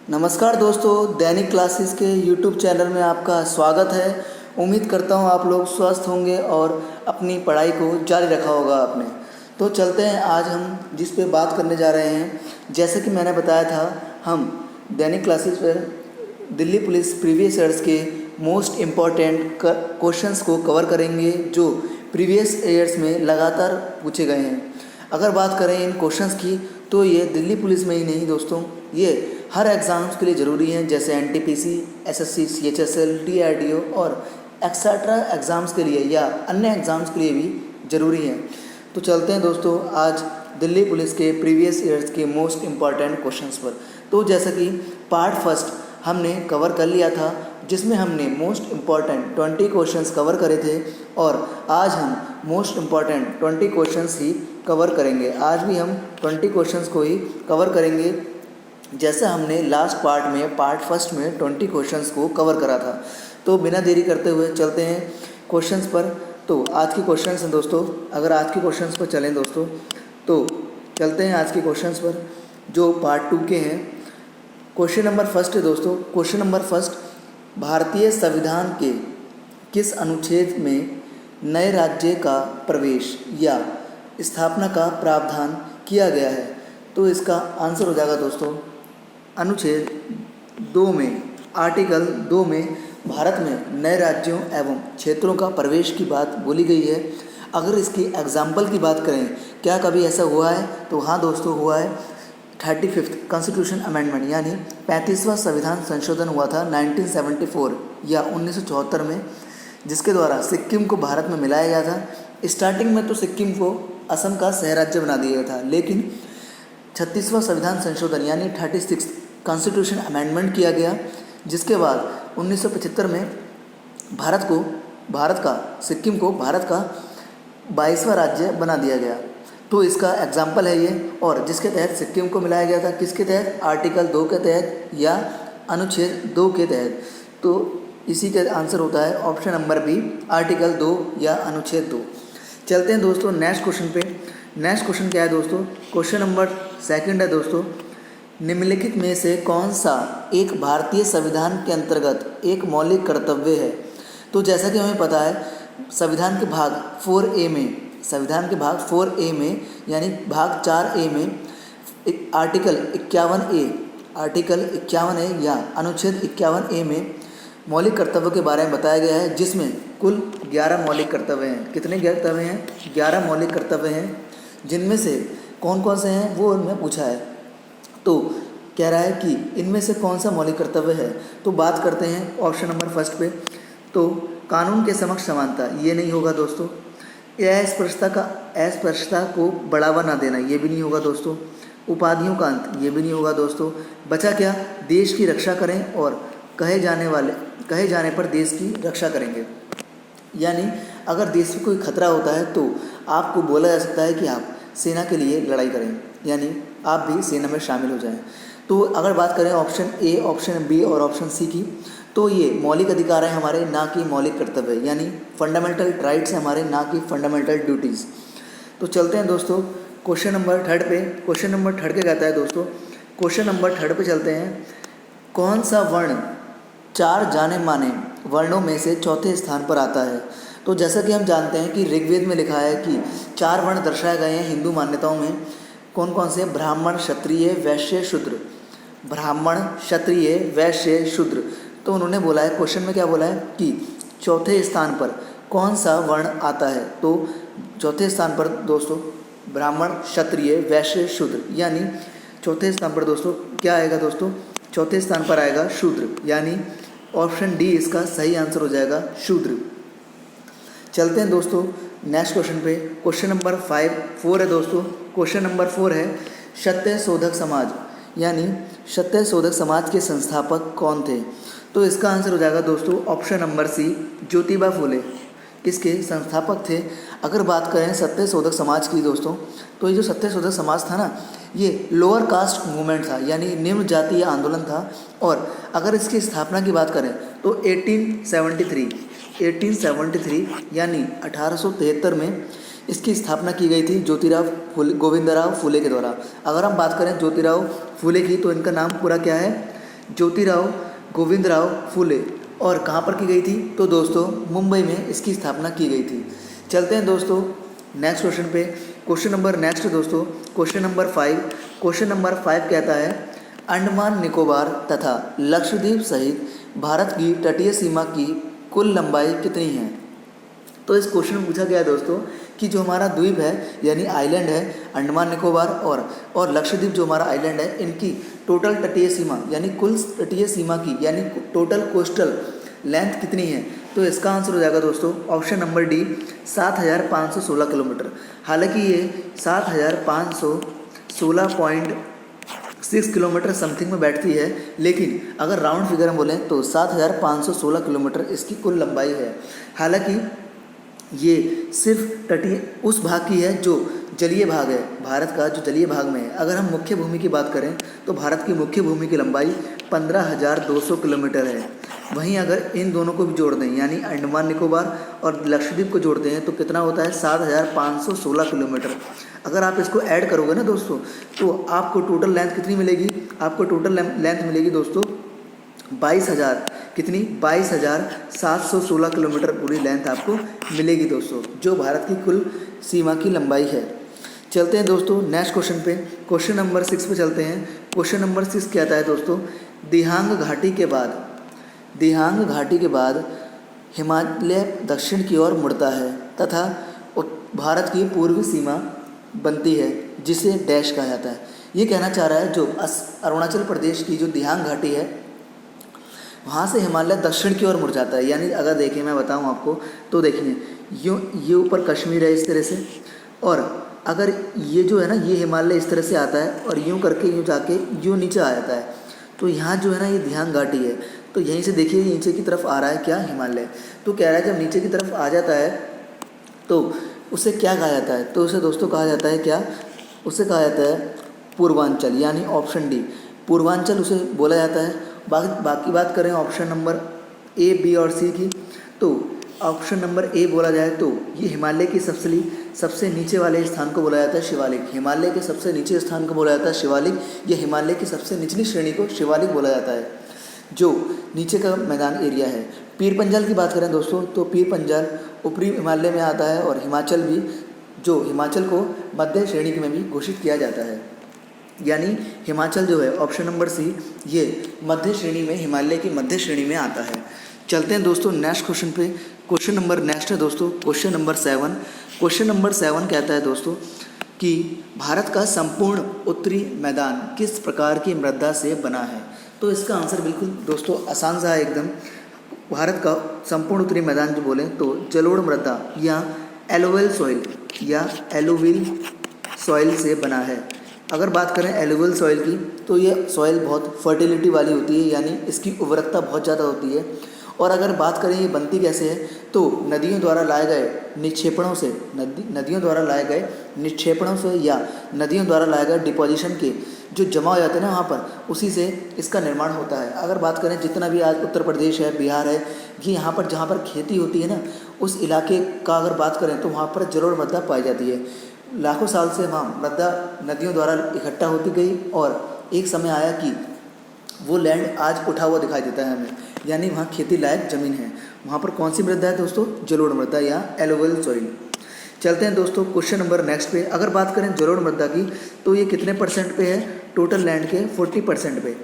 नमस्कार दोस्तों, दैनिक क्लासेस के यूट्यूब चैनल में आपका स्वागत है। उम्मीद करता हूँ आप लोग स्वस्थ होंगे और अपनी पढ़ाई को जारी रखा होगा आपने। तो चलते हैं, आज हम जिस पे बात करने जा रहे हैं, जैसे कि मैंने बताया था, हम दैनिक क्लासेस पर दिल्ली पुलिस प्रीवियस ईयर्स के मोस्ट इम्पॉर्टेंट क्वेश्चंस को कवर करेंगे जो प्रीवियस ईयर्स में लगातार पूछे गए हैं। अगर बात करें इन क्वेश्चंस की, तो ये दिल्ली पुलिस में ही नहीं दोस्तों, ये हर एग्ज़ाम्स के लिए ज़रूरी हैं, जैसे एनटीपीसी, एसएससी, सीएचएसएल, डीआरडीओ और एक्सेट्रा एग्ज़ाम्स के लिए या अन्य एग्ज़ाम्स के लिए भी ज़रूरी हैं। तो चलते हैं दोस्तों आज दिल्ली पुलिस के प्रीवियस ईयर्स के मोस्ट इम्पॉर्टेंट क्वेश्चंस पर। तो जैसा कि पार्ट फर्स्ट हमने कवर कर लिया था, जिसमें हमने मोस्ट इम्पॉर्टेंट 20 क्वेश्चंस कवर करे थे, और आज हम मोस्ट इम्पॉर्टेंट 20 क्वेश्चंस ही कवर करेंगे। आज भी हम 20 क्वेश्चंस को ही कवर करेंगे, जैसा हमने लास्ट पार्ट में पार्ट फर्स्ट में 20 क्वेश्चंस को कवर करा था। तो बिना देरी करते हुए चलते हैं क्वेश्चंस पर। तो आज के क्वेश्चंस हैं दोस्तों, अगर आज के क्वेश्चंस पर चलें दोस्तों, तो चलते हैं आज के क्वेश्चंस पर जो पार्ट 2 के हैं। क्वेश्चन नंबर फर्स्ट है दोस्तों, क्वेश्चन नंबर फर्स्ट, भारतीय संविधान के किस अनुच्छेद में नए राज्य का प्रवेश या स्थापना का प्रावधान किया गया है? तो इसका आंसर हो जाएगा दोस्तों अनुच्छेद 2 में, आर्टिकल 2 में भारत में नए राज्यों एवं क्षेत्रों का प्रवेश की बात बोली गई है। अगर इसकी एग्जाम्पल की बात करें, क्या कभी ऐसा हुआ है? तो हाँ दोस्तों, हुआ है। 35th कॉन्स्टिट्यूशन अमेंडमेंट यानी 35वां संविधान संशोधन हुआ था 1974 या 1974 में, जिसके द्वारा सिक्किम को भारत में मिलाया गया था। स्टार्टिंग में तो सिक्किम को असम का सह राज्य बना दिया गया था, लेकिन 36वां संविधान संशोधन यानी 36th कॉन्स्टिट्यूशन अमेंडमेंट किया गया, जिसके बाद 1975 में सिक्किम को भारत का 22वां राज्य बना दिया गया। तो इसका एग्जाम्पल है ये, और जिसके तहत सिक्किम को मिलाया गया था, किसके तहत? आर्टिकल 2 के तहत या अनुच्छेद 2 के तहत। तो इसी का आंसर होता है ऑप्शन नंबर बी, आर्टिकल 2 या अनुच्छेद 2। चलते हैं दोस्तों नेक्स्ट क्वेश्चन पे। नेक्स्ट क्वेश्चन क्या है दोस्तों? क्वेश्चन नंबर सेकंड है दोस्तों, निम्नलिखित में से कौन सा एक भारतीय संविधान के अंतर्गत एक मौलिक कर्तव्य है? तो जैसा कि हमें पता है, संविधान के भाग 4A में यानी भाग 4A में आर्टिकल 51A या अनुच्छेद 51A में मौलिक कर्तव्यों के बारे में बताया गया है, जिसमें कुल 11 मौलिक कर्तव्य हैं। कितने कर्तव्य हैं? 11 मौलिक कर्तव्य हैं, जिनमें से कौन कौन से हैं वो उनमें पूछा है। तो कह रहा है कि इनमें से कौन सा मौलिक कर्तव्य है? तो बात करते हैं ऑप्शन नंबर फर्स्ट पे। तो कानून के समक्ष समानता, ये नहीं होगा दोस्तों। अस्पृश्यता को बढ़ावा ना देना, ये भी नहीं होगा दोस्तों। उपाधियों का अंत, ये भी नहीं होगा दोस्तों। बचा क्या? देश की रक्षा करें और कहे जाने पर देश की रक्षा करेंगे। यानी अगर देश में कोई खतरा होता है तो आपको बोला जा सकता है कि आप सेना के लिए लड़ाई करें, यानी आप भी सेना में शामिल हो जाएं। तो अगर बात करें ऑप्शन ए, ऑप्शन बी और ऑप्शन सी की, तो ये मौलिक अधिकार है हमारे, ना कि मौलिक कर्तव्य, यानी फंडामेंटल राइट्स हैं हमारे, ना कि फंडामेंटल ड्यूटीज़। तो चलते हैं दोस्तों क्वेश्चन नंबर थर्ड पे। क्वेश्चन नंबर थर्ड क्या कहता है दोस्तों? क्वेश्चन नंबर थर्ड पे चलते हैं। कौन सा वर्ण 4 जाने माने वर्णों में से चौथे स्थान पर आता है? तो जैसा कि हम जानते हैं कि ऋग्वेद में लिखा है कि 4 वर्ण दर्शाए गए हैं हिंदू मान्यताओं में। कौन कौन से? ब्राह्मण, क्षत्रिय, वैश्य, शूद्र। ब्राह्मण, क्षत्रिय, वैश्य, शूद्र। तो उन्होंने बोला है, क्वेश्चन में क्या बोला है कि चौथे स्थान पर कौन सा वर्ण आता है? तो चौथे स्थान पर दोस्तों ब्राह्मण, क्षत्रिय, वैश्य, शूद्र, यानी चौथे स्थान पर दोस्तों क्या आएगा दोस्तों? चौथे स्थान पर आएगा शूद्र, यानी ऑप्शन डी इसका सही आंसर हो जाएगा, शूद्र। चलते हैं दोस्तों नेक्स्ट क्वेश्चन पे। क्वेश्चन नंबर 4 है दोस्तों। क्वेश्चन नंबर 4 है, सत्य शोधक समाज यानी सत्य शोधक समाज के संस्थापक कौन थे? तो इसका आंसर हो जाएगा दोस्तों option number C, Jyotiba Phule इसके संस्थापक थे। अगर बात करें सत्य शोधक समाज की दोस्तों, तो ये जो सत्य शोधक समाज था ना, ये लोअर कास्ट मूवमेंट था, यानी निम्न जातीय आंदोलन था। और अगर इसकी स्थापना की बात करें तो 1873 यानी 1873 में इसकी स्थापना की गई थी गोविंदराव फुले के द्वारा। अगर हम बात करें ज्योतिराव फुले की, तो इनका नाम पूरा क्या है? ज्योतिराव गोविंदराव फुले। और कहाँ पर की गई थी? तो दोस्तों मुंबई में इसकी स्थापना की गई थी। चलते हैं दोस्तों नेक्स्ट क्वेश्चन पे। क्वेश्चन नंबर नेक्स्ट दोस्तों क्वेश्चन नंबर 5। क्वेश्चन नंबर 5 कहता है अंडमान निकोबार तथा लक्षद्वीप सहित भारत की तटीय सीमा की कुल लंबाई कितनी है? तो इस क्वेश्चन में पूछा गया है दोस्तों कि जो हमारा द्वीप है यानी आइलैंड है अंडमान निकोबार और लक्षद्वीप जो हमारा आइलैंड है, इनकी टोटल तटीय सीमा यानी कुल तटीय सीमा की यानी टोटल कोस्टल लेंथ कितनी है? तो इसका आंसर हो जाएगा दोस्तों ऑप्शन नंबर डी 7,516 किलोमीटर। हालांकि ये 7,516.6 किलोमीटर समथिंग में बैठती है, लेकिन अगर राउंड फिगर में बोलें तो 7,516 किलोमीटर इसकी कुल लंबाई है। हालांकि ये सिर्फ तटीय उस भाग की है जो जलीय भाग है, भारत का जो जलीय भाग में है। अगर हम मुख्य भूमि की बात करें तो भारत की मुख्य भूमि की लंबाई 15,200 किलोमीटर है। वहीं अगर इन दोनों को भी जोड़ दें यानी अंडमान निकोबार और लक्षद्वीप को जोड़ते हैं तो कितना होता है? 7,516 किलोमीटर। अगर आप इसको ऐड करोगे ना दोस्तों तो आपको टोटल लेंथ कितनी मिलेगी? आपको टोटल लेंथ मिलेगी दोस्तों 22,000 कितनी? 22,716 किलोमीटर पूरी लेंथ आपको मिलेगी दोस्तों, जो भारत की कुल सीमा की लंबाई है। चलते हैं दोस्तों नेक्स्ट क्वेश्चन पे। क्वेश्चन नंबर 6 पे चलते हैं। क्वेश्चन नंबर 6 कहता है दोस्तों दिहांग घाटी के बाद हिमालय दक्षिण की ओर मुड़ता है तथा भारत की पूर्वी सीमा बनती है जिसे डैश कहा जाता है। ये कहना चाह रहा है जो अरुणाचल प्रदेश की जो दिहांग घाटी है वहाँ से हिमालय दक्षिण की ओर मुड़ जाता है। यानी अगर देखें मैं बताऊँ आपको तो देखिए यूँ ये ऊपर कश्मीर है इस तरह से, और अगर ये जो है ना ये हिमालय इस तरह से आता है और यूँ करके यूँ जाके यूँ नीचे आ जाता है। तो यहाँ जो है ना ये दिहांग घाटी है, तो यहीं से देखिए नीचे की तरफ आ रहा है क्या? हिमालय। तो कह रहा है जब नीचे की तरफ आ जाता है तो उसे क्या कहा जाता है? तो उसे दोस्तों कहा जाता है क्या? उसे कहा जाता है पूर्वांचल, यानी ऑप्शन डी पूर्वांचल उसे बोला जाता है। बाकी बात करें ऑप्शन नंबर ए, बी और सी की, तो ऑप्शन नंबर ए बोला जाए तो ये हिमालय की सबसे नीचे वाले स्थान को बोला जाता है शिवालिक। हिमालय के सबसे नीचे स्थान को बोला जाता है शिवालिक। ये हिमालय की सबसे निचली श्रेणी को शिवालिक बोला जाता है, जो नीचे का मैदान एरिया है। पीर पंजाल की बात करें दोस्तों तो पीर पंजाल ऊपरी हिमालय में आता है, और हिमाचल भी जो हिमाचल को मध्य श्रेणी में भी घोषित किया जाता है। यानी हिमाचल जो है ऑप्शन नंबर सी ये मध्य श्रेणी में, हिमालय की मध्य श्रेणी में आता है। चलते हैं दोस्तों नेक्स्ट क्वेश्चन पे। क्वेश्चन नंबर नेक्स्ट है दोस्तों क्वेश्चन नंबर 7। क्वेश्चन नंबर 7 कहता है दोस्तों कि भारत का संपूर्ण उत्तरी मैदान किस प्रकार की मृदा से बना है? तो इसका आंसर बिल्कुल दोस्तों आसान सा है एकदम। भारत का संपूर्ण उत्तरी मैदान जो बोलें तो जलोढ़ मृदा या एलोवेल सॉइल से बना है। अगर बात करें एलुवियल सॉइल की तो ये सॉइल बहुत फर्टिलिटी वाली होती है, यानी इसकी उर्वरकता बहुत ज़्यादा होती है। और अगर बात करें ये बनती कैसे है तो नदियों द्वारा लाए गए निक्षेपणों से या नदियों द्वारा लाए गए डिपोजिशन के जो जमा हो जाते हैं ना वहाँ पर, उसी से इसका निर्माण होता है। अगर बात करें जितना भी आज उत्तर प्रदेश है, बिहार है, ये यहाँ पर जहाँ पर खेती होती है ना उस इलाके का अगर बात करें तो वहाँ पर जलोढ़ मृदा पाई जाती है। लाखों साल से वहाँ मृदा नदियों द्वारा इकट्ठा होती गई और एक समय आया कि वो लैंड आज उठा हुआ दिखाई देता है हमें, यानी वहाँ खेती लायक ज़मीन है। वहाँ पर कौन सी मृदा है दोस्तों? जलोढ़ मृदा या एलोवेल सॉइल। चलते हैं दोस्तों क्वेश्चन नंबर नेक्स्ट पे। अगर बात करें जलोढ़ मृदा की तो ये कितने परसेंट पे है? टोटल लैंड के 40% पे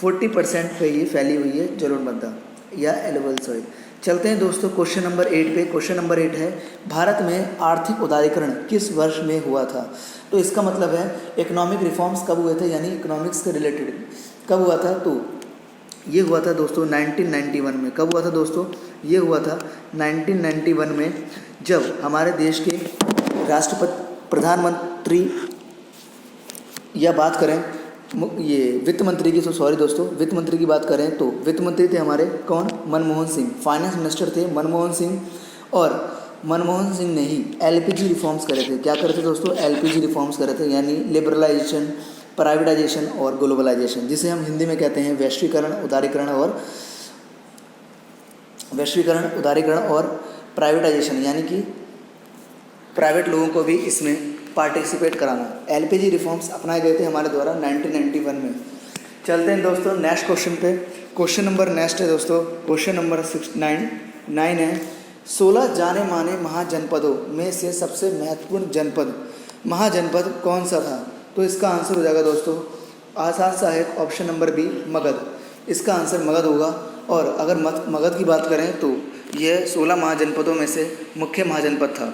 40% पे ये फैली हुई है जलोढ़ मृदा या एलोवेल सॉइल। चलते हैं दोस्तों क्वेश्चन नंबर 8 पे। क्वेश्चन नंबर 8 है भारत में आर्थिक उदारीकरण किस वर्ष में हुआ था? तो इसका मतलब है इकोनॉमिक रिफॉर्म्स कब हुए थे, यानी इकोनॉमिक्स के रिलेटेड कब हुआ था? तो ये हुआ था दोस्तों 1991 में। कब हुआ था दोस्तों? ये हुआ था 1991 में, जब हमारे देश के प्रधानमंत्री या बात करें ये वित्त मंत्री की, सॉरी दोस्तों, वित्त मंत्री की बात करें तो वित्त मंत्री थे हमारे कौन? मनमोहन सिंह। फाइनेंस मिनिस्टर थे मनमोहन सिंह, और मनमोहन सिंह ने ही एलपीजी रिफॉर्म्स करे थे। क्या करे थे दोस्तों? एलपीजी रिफॉर्म्स करे थे, यानी लिबरलाइजेशन, प्राइवेटाइजेशन और ग्लोबलाइजेशन, जिसे हम हिंदी में कहते हैं वैश्वीकरण, उदारीकरण और प्राइवेटाइजेशन, यानी कि प्राइवेट लोगों को भी इसमें पार्टिसिपेट कराना। एलपीजी रिफॉर्म्स अपनाए गए थे हमारे द्वारा 1991 में। चलते हैं दोस्तों नेक्स्ट क्वेश्चन पे। क्वेश्चन नंबर नेक्स्ट है दोस्तों, क्वेश्चन नंबर 9 है 16 जाने माने महाजनपदों में से सबसे महत्वपूर्ण जनपद महाजनपद कौन सा था? तो इसका आंसर हो जाएगा दोस्तों आसान सा है, ऑप्शन नंबर बी मगध। इसका आंसर मगध होगा। और अगर मगध की बात करें तो यह 16 महाजनपदों में से मुख्य महाजनपद था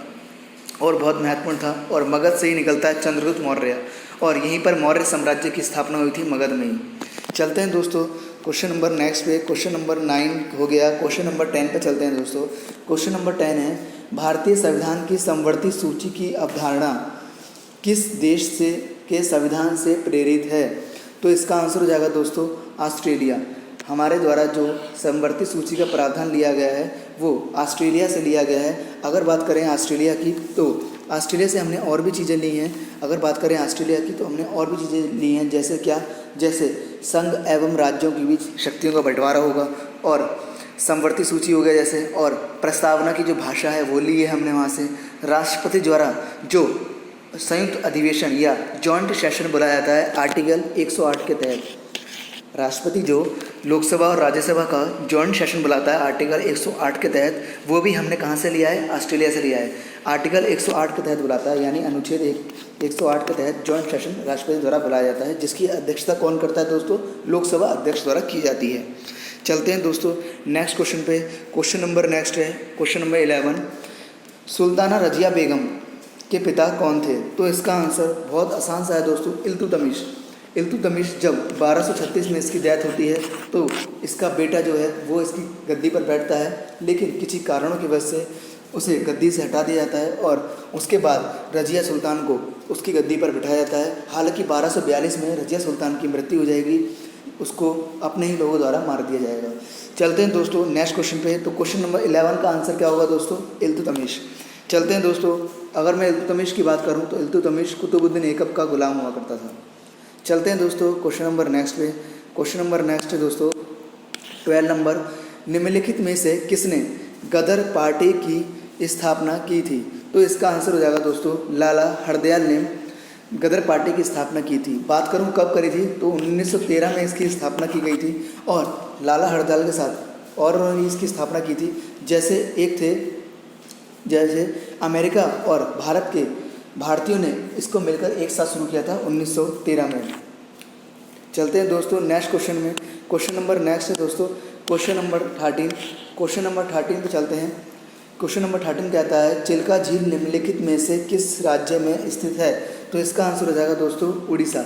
और बहुत महत्वपूर्ण था, और मगध से ही निकलता है चंद्रगुप्त मौर्य, और यहीं पर मौर्य साम्राज्य की स्थापना हुई थी मगध में ही। चलते हैं दोस्तों क्वेश्चन नंबर नेक्स्ट पे। क्वेश्चन नंबर 9 हो गया, क्वेश्चन नंबर 10 पे चलते हैं दोस्तों। क्वेश्चन नंबर 10 है भारतीय संविधान की समवर्ती सूची की अवधारणा किस देश से के संविधान से प्रेरित है? तो इसका आंसर हो जाएगा दोस्तों ऑस्ट्रेलिया। हमारे द्वारा जो समवर्ती सूची का प्रावधान लिया गया है वो ऑस्ट्रेलिया से लिया गया है। अगर बात करें ऑस्ट्रेलिया की तो ऑस्ट्रेलिया से हमने और भी चीज़ें ली हैं। अगर बात करें ऑस्ट्रेलिया की तो हमने और भी चीज़ें ली हैं, जैसे क्या, जैसे संघ एवं राज्यों के बीच शक्तियों का बंटवारा होगा, और समवर्ती सूची हो गया जैसे, और प्रस्तावना की जो भाषा है वो ली है हमने वहाँ से। राष्ट्रपति द्वारा जो संयुक्त अधिवेशन या जॉइंट सेशन बुलाया जाता है आर्टिकल 108 के तहत, राष्ट्रपति जो लोकसभा और राज्यसभा का जॉइंट सेशन बुलाता है आर्टिकल 108 के तहत, वो भी हमने कहाँ से लिया है? ऑस्ट्रेलिया से लिया है। आर्टिकल 108 के तहत बुलाता है, यानी अनुच्छेद 108 के तहत जॉइंट सेशन राष्ट्रपति द्वारा बुलाया जाता है, जिसकी अध्यक्षता कौन करता है दोस्तों? लोकसभा अध्यक्ष द्वारा की जाती है। चलते हैं दोस्तों नेक्स्ट क्वेश्चन पे। क्वेश्चन नंबर नेक्स्ट है क्वेश्चन नंबर 11, सुल्ताना रजिया बेगम के पिता कौन थे? तो इसका आंसर बहुत आसान सा है दोस्तों, इल्तुतमिश। इल्तुतमिश जब 1236 में इसकी डेथ होती है तो इसका बेटा जो है वो इसकी गद्दी पर बैठता है, लेकिन किसी कारणों की वजह से उसे गद्दी से हटा दिया जाता है और उसके बाद रजिया सुल्तान को उसकी गद्दी पर बिठाया जाता है। हालांकि 1242 में रजिया सुल्तान की मृत्यु हो जाएगी, उसको अपने ही लोगों द्वारा मार दिया जाएगा। चलते हैं दोस्तों नेक्स्ट क्वेश्चन पे। तो क्वेश्चन नंबर 11 का आंसर क्या होगा दोस्तों? इल्तुतमिश। चलते हैं दोस्तों, अगर मैं इल्तुतमिश की बात करूं तो इल्तुतमिश कुतुबुद्दीन ऐबक का गुलाम हुआ करता था। चलते हैं दोस्तों क्वेश्चन नंबर नेक्स्ट पे। क्वेश्चन नंबर नेक्स्ट है दोस्तों 12 नंबर, निम्नलिखित में से किसने गदर पार्टी की स्थापना की थी? तो इसका आंसर हो जाएगा दोस्तों लाला हरदयाल ने गदर पार्टी की स्थापना की थी। बात करूं कब करी थी तो 1913 में इसकी स्थापना की गई थी, और लाला हरदयाल के साथ और उन्होंने इसकी स्थापना की थी, जैसे एक थे जैसे अमेरिका और भारत के भारतीयों ने इसको मिलकर एक साथ शुरू किया था 1913 में। चलते हैं दोस्तों नेक्स्ट क्वेश्चन में। क्वेश्चन नंबर नेक्स्ट है दोस्तों क्वेश्चन नंबर 13। क्वेश्चन नंबर 13 पे चलते हैं। क्वेश्चन नंबर 13 कहता है चिल्का झील निम्नलिखित में से किस राज्य में स्थित है? तो इसका आंसर हो जाएगा दोस्तों उड़ीसा।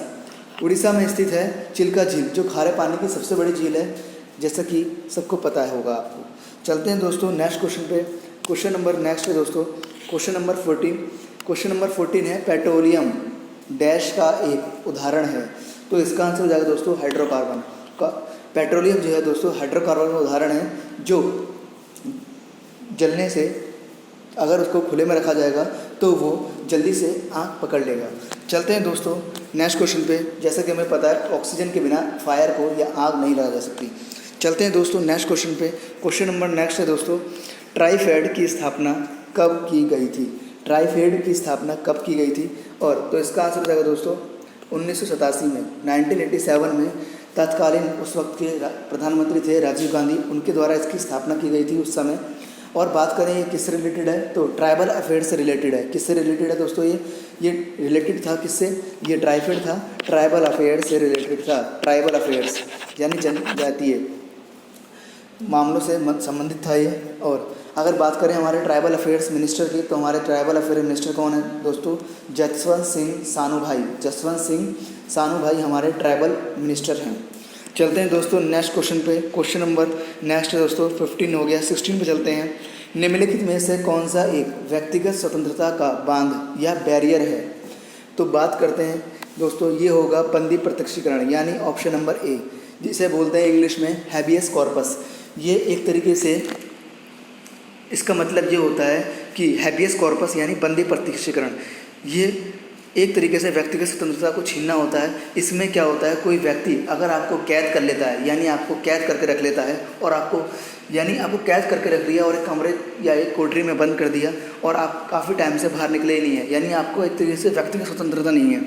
उड़ीसा में स्थित है चिल्का झील, जो खारे पानी की सबसे बड़ी झील है, जैसा कि सबको पता होगा आपको। चलते हैं दोस्तों नेक्स्ट क्वेश्चन पे। क्वेश्चन नंबर नेक्स्ट है दोस्तों क्वेश्चन नंबर 14। क्वेश्चन नंबर 14 है पेट्रोलियम डैश का एक उदाहरण है। तो इसका आंसर हो जाएगा दोस्तों हाइड्रोकार्बन का। पेट्रोलियम जो है दोस्तों हाइड्रोकार्बन का उदाहरण है, जो जलने से अगर उसको खुले में रखा जाएगा तो वो जल्दी से आग पकड़ लेगा। चलते हैं दोस्तों नेक्स्ट क्वेश्चन पे। जैसा कि हमें पता है ऑक्सीजन के बिना फायर को या आग नहीं लगा जा सकती। चलते हैं दोस्तों नेक्स्ट क्वेश्चन पे। क्वेश्चन नंबर नेक्स्ट है दोस्तों ट्राइफेड की स्थापना कब की गई थी? ट्राइफेड की स्थापना कब की गई थी? और तो इसका आंसर हो जाएगा दोस्तों 1987 में, 1987 में तत्कालीन उस वक्त के प्रधानमंत्री थे राजीव गांधी, उनके द्वारा इसकी स्थापना की गई थी उस समय। और बात करें ये किससे रिलेटेड है तो ट्राइबल अफेयर्स से रिलेटेड है। किससे रिलेटेड है दोस्तों? ये रिलेटेड था किससे? ये ट्राइफेड था ट्राइबल अफेयर्स से रिलेटेड था। ट्राइबल अफेयर्स यानी जनजातीय मामलों से संबंधित था ये। और अगर बात करें हमारे ट्राइबल अफेयर्स मिनिस्टर की तो हमारे ट्राइबल अफेयर मिनिस्टर कौन है दोस्तों? जसवंत सिंह सानू भाई। जसवंत सिंह सानू भाई हमारे ट्राइबल मिनिस्टर हैं। चलते हैं दोस्तों नेक्स्ट क्वेश्चन पे। क्वेश्चन नंबर नेक्स्ट है दोस्तों 15 हो गया। 16 पे चलते हैं। निम्नलिखित में से कौन सा एक व्यक्तिगत स्वतंत्रता का बांध या बैरियर है? तो बात करते हैं दोस्तों, ये होगा बंदी प्रत्यक्षीकरण, यानी ऑप्शन नंबर ए, जिसे बोलते हैं इंग्लिश में हैबियस कॉर्पस। ये एक तरीके से इसका मतलब ये होता है कि हैबियस कॉर्पस यानी बंदी प्रत्यक्षीकरण, ये एक तरीके से व्यक्तिगत स्वतंत्रता को छीनना होता है। इसमें क्या होता है, कोई व्यक्ति अगर आपको कैद कर लेता है, यानी आपको कैद करके रख लेता है, और आपको कैद करके रख दिया और एक कमरे या एक कोठरी में बंद कर दिया और आप काफ़ी टाइम से बाहर निकले ही नहीं है, यानी आपको एक तरीके से व्यक्तिगत स्वतंत्रता नहीं है,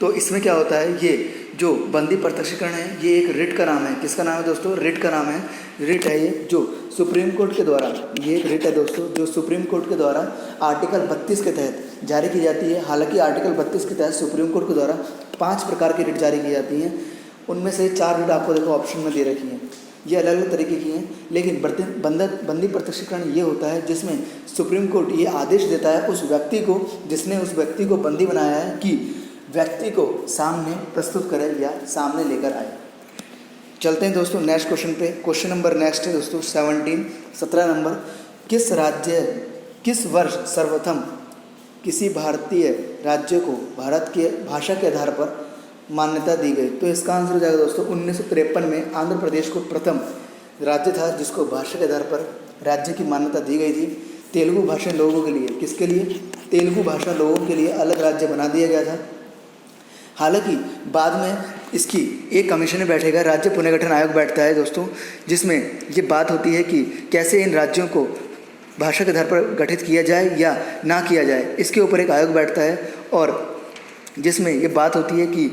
तो इसमें क्या होता है, ये जो बंदी प्रत्यक्षीकरण है ये एक रिट का नाम है। किसका नाम है दोस्तों? रिट का नाम है। रिट है ये जो सुप्रीम कोर्ट के द्वारा, ये एक रिट है दोस्तों जो सुप्रीम कोर्ट के द्वारा आर्टिकल 32 के तहत जारी की जाती है। हालांकि आर्टिकल 32 के तहत सुप्रीम कोर्ट के द्वारा 5 प्रकार की रिट जारी की जाती हैं। उनमें से 4 रिट आपको देखो ऑप्शन में दे रखी हैं। ये अलग अलग तरीके की हैं, लेकिन बंदी प्रत्यक्षीकरण ये होता है जिसमें सुप्रीम कोर्ट ये आदेश देता है उस व्यक्ति को जिसने उस व्यक्ति को बंदी बनाया है कि व्यक्ति को सामने प्रस्तुत करे या सामने लेकर आए। चलते हैं दोस्तों नेक्स्ट क्वेश्चन पे। क्वेश्चन नंबर नेक्स्ट है दोस्तों 17 नंबर। किस वर्ष सर्वप्रथम किसी भारतीय राज्य को भारत के भाषा के आधार पर मान्यता दी गई? तो इसका आंसर हो जाएगा दोस्तों 1953 में आंध्र प्रदेश को प्रथम राज्य था जिसको भाषा के आधार पर राज्य की मान्यता दी गई थी। तेलुगु भाषा लोगों के लिए, किसके लिए? तेलुगु भाषा लोगों के लिए अलग राज्य बना दिया गया था। हालांकि बाद में इसकी एक कमीशन बैठेगा, राज्य पुनर्गठन आयोग बैठता है दोस्तों, जिसमें ये बात होती है कि कैसे इन राज्यों को भाषा के आधार पर गठित किया जाए या ना किया जाए। इसके ऊपर एक आयोग बैठता है और जिसमें ये बात होती है कि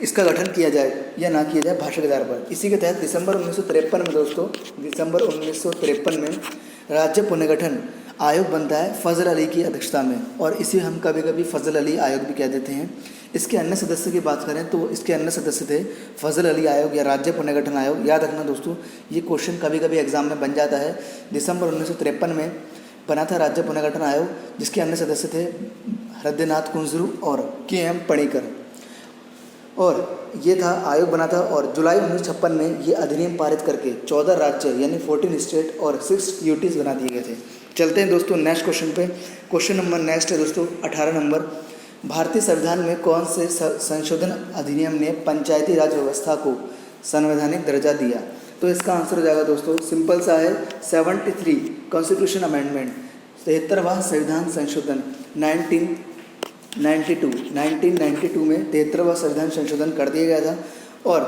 इसका गठन किया जाए या ना किया जाए भाषा के आधार पर। इसी के तहत दिसंबर 1953 में दोस्तों, दिसंबर 1953 में राज्य पुनर्गठन आयोग बनता है फजल अली की अध्यक्षता में, और इसे हम कभी कभी फजल अली आयोग भी कह देते हैं। इसके अन्य सदस्य की बात करें तो इसके अन्य सदस्य थे फजल अली आयोग या राज्य पुनर्गठन आयोग। याद रखना दोस्तों, ये क्वेश्चन कभी कभी एग्जाम में बन जाता है। दिसंबर 1953 में बना था राज्य पुनर्गठन आयोग, जिसके अन्य सदस्य थे हृदयनाथ कुंजरू और के.एम. पणिकर, और ये था आयोग बना था। और जुलाई 1956 में ये अधिनियम पारित करके 14 राज्य यानी 14 स्टेट और 6 यूटीज बना दिए गए थे। चलते हैं दोस्तों नेक्स्ट क्वेश्चन पे। क्वेश्चन नंबर नेक्स्ट है दोस्तों 18 नंबर। भारतीय संविधान में कौन से संशोधन अधिनियम ने पंचायती राज व्यवस्था को संवैधानिक दर्जा दिया? तो इसका आंसर हो जाएगा दोस्तों सिंपल सा है 73 कॉन्स्टिट्यूशन अमेंडमेंट, 73वां संविधान संशोधन 1992 में 73वां संविधान संशोधन कर दिया गया था। और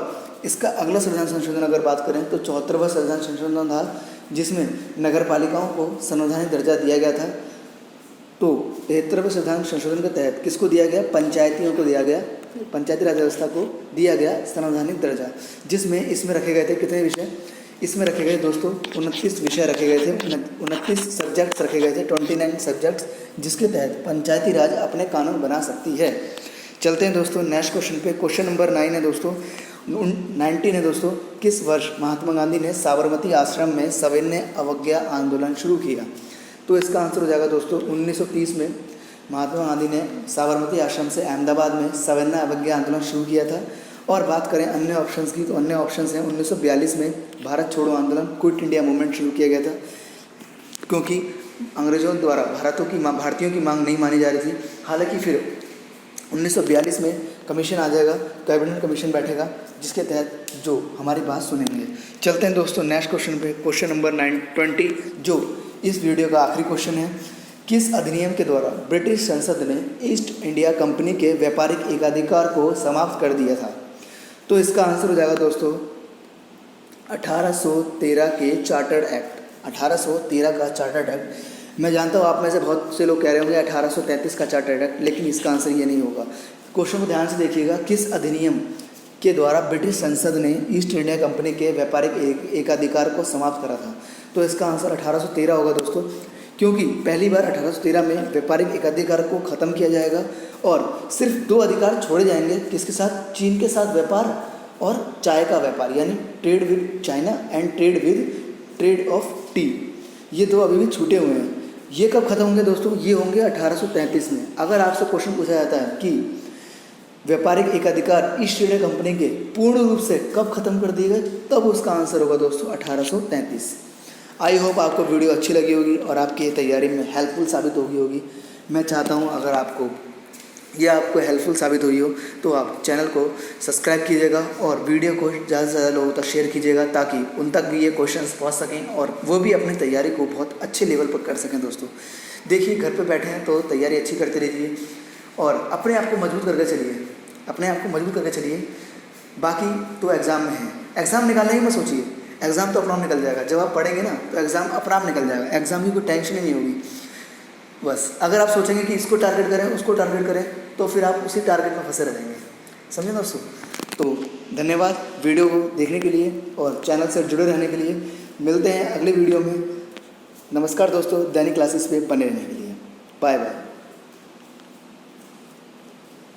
इसका अगला संविधान संशोधन अगर बात करें तो 74वां संविधान संशोधन था, जिसमें नगर पालिकाओं को संवैधानिक दर्जा दिया गया था। तो 73वें संविधान संशोधन के तहत किसको दिया गया? पंचायतियों को दिया गया, पंचायती राज व्यवस्था को दिया गया संवैधानिक दर्जा, जिसमें इसमें रखे गए थे कितने विषय? इसमें रखे गए दोस्तों 29 विषय रखे गए थे, 29 सब्जेक्ट्स रखे गए थे, 29 सब्जेक्ट्स, जिसके तहत पंचायती राज अपने कानून बना सकती है। चलते हैं दोस्तों नेक्स्ट क्वेश्चन पे। क्वेश्चन नंबर 19 है दोस्तों। किस वर्ष महात्मा गांधी ने साबरमती आश्रम में सविनय अवज्ञा आंदोलन शुरू किया? तो इसका आंसर हो जाएगा दोस्तों 1930 में महात्मा गांधी ने साबरमती आश्रम से अहमदाबाद में सविनय अवज्ञा आंदोलन शुरू किया था। और बात करें अन्य ऑप्शंस की, तो अन्य ऑप्शंस हैं 1942 में भारत छोड़ो आंदोलन, क्विट इंडिया मूवमेंट शुरू किया गया था, क्योंकि अंग्रेजों द्वारा भारतीयों की मांग नहीं मानी जा रही थी। हालांकि फिर 1942 में कमीशन आ जाएगा, कैबिनेट कमीशन बैठेगा, जिसके तहत जो हमारी बात सुनेंगे। चलते हैं दोस्तों नेक्स्ट क्वेश्चन पे। क्वेश्चन नंबर 20 जो इस वीडियो का आखिरी क्वेश्चन है। किस अधिनियम के द्वारा ब्रिटिश संसद ने ईस्ट इंडिया कंपनी के व्यापारिक एकाधिकार को समाप्त कर दिया था? तो इसका आंसर हो जाएगा दोस्तों 1813 के चार्टर्ड एक्ट, 1813 का चार्टर्ड एक्ट। मैं जानता हूँ आप में से बहुत से लोग कह रहे होंगे 1833 का चार्टर्ड एक्ट, लेकिन इसका आंसर ये नहीं होगा। क्वेश्चन को ध्यान से देखिएगा। किस अधिनियम के द्वारा ब्रिटिश संसद ने ईस्ट इंडिया कंपनी के व्यापारिक एकाधिकार को समाप्त करा था? तो इसका आंसर 1813 होगा दोस्तों, क्योंकि पहली बार 1813 में व्यापारिक एकाधिकार को ख़त्म किया जाएगा और सिर्फ 2 अधिकार छोड़े जाएंगे। किसके साथ? चीन के साथ व्यापार और चाय का व्यापार, यानी trade with China and trade off T. ये 2 अभी भी छूटे हुए हैं। ये कब खत्म होंगे दोस्तों? ये होंगे 1833 में। अगर आपसे क्वेश्चन पूछा जाता है कि व्यापारिक एकाधिकार ईस्ट इंडिया कंपनी के पूर्ण रूप से कब खत्म कर दिए गए, तब उसका आंसर होगा दोस्तों 1833। आई होप आपको वीडियो अच्छी लगी होगी और आपकी तैयारी में हेल्पफुल साबित होगी। मैं चाहता हूं अगर आपको हेल्पफुल साबित हुई हो तो आप चैनल को सब्सक्राइब कीजिएगा और वीडियो को ज़्यादा से ज़्यादा लोगों तक शेयर कीजिएगा, ताकि उन तक भी ये क्वेश्चंस पहुंच सकें और वो भी अपनी तैयारी को बहुत अच्छे लेवल पर कर सकें। दोस्तों देखिए, घर पे बैठे हैं तो तैयारी अच्छी करते रहिए और अपने आप को मजबूत करके चलिए। बाकी तो एग्ज़ाम में है, एग्ज़ाम निकालने की मत सोचिए, एग्ज़ाम तो अपना आप निकल जाएगा। जब आप पढ़ेंगे ना तो एग्ज़ाम अपना आप निकल जाएगा, एग्ज़ाम की कोई टेंशन ही नहीं होगी। बस अगर आप सोचेंगे कि इसको टारगेट करें उसको टारगेट करें तो फिर आप उसी टारगेट में फंसे रहेंगे। समझे दोस्तों? तो धन्यवाद वीडियो को देखने के लिए और चैनल से जुड़े रहने के लिए। मिलते हैं अगले वीडियो में। नमस्कार दोस्तों, दैनिक क्लासेस पे बने रहने के लिए। Bye bye.